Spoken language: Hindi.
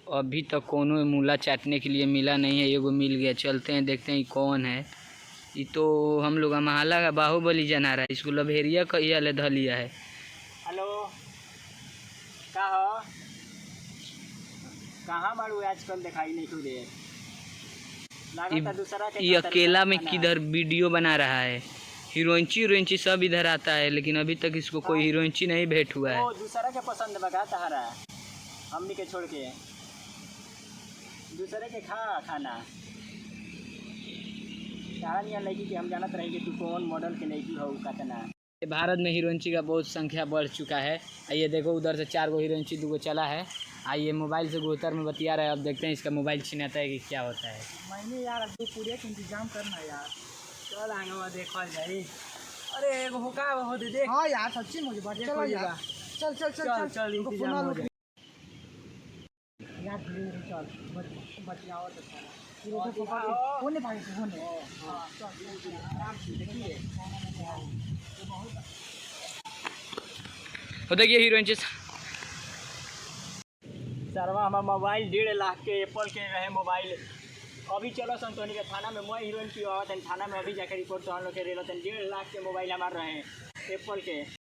अभी तक कोनो मूला चाटने के लिए मिला नहीं है। एगो मिल गया, चलते हैं देखते हैं कौन है। ये तो हम लोग महला का बाहुबली जना रहा है। इसको लभेरिया कहिया ले धलिया है। हेलो, का हो? कहाँ बाड़ू? आजकल दिखाई नहीं तू दे। लागत दूसरा के ये अकेला में किधर वीडियो बना रहा है। हीरोइंची सब इधर आता है, लेकिन अभी तक इसको कोई हीरोइंची नहीं भेंट हुआ है। वो दूसरा के पसंद बगा तहरा, हमनी के छोड़ के दूसरे के खाना कहानियाँ लगी कि हम जानत रही कि तू कौन मॉडल के लड़की हो कतना। भारत में हीरोइंची का बहुत संख्या बढ़ चुका है। आइए देखो, उधर से 4 गो हीरोइंची 2 गो चला है। आइए मोबाइल से गोतर में बतिया रहा है। अब देखते हैं इसका मोबाइल छिनाता है कि क्या होता है। मैंने यार अभी पूरे का इंतजाम करना यार। चल आगे देखा जाए। अरे एगो होगा हो दे। हाँ यार सच्ची मुझे बात चल यार। चल चल चल चल चल इंतजाम हो जाए यार। चल बतियाओ तो होने भाई होने। हो देखिए हीरोइंची सरवा हमारा मोबाइल 1.5 लाख के एप्पल के रहे मोबाइल। अभी चलो संतोनी के थाना में मैं हीरोइन की आवत थाना में अभी जाकर रिपोर्ट तो हम लोग के 1.5 लाख के मोबाइल हमारे रहे एप्पल के।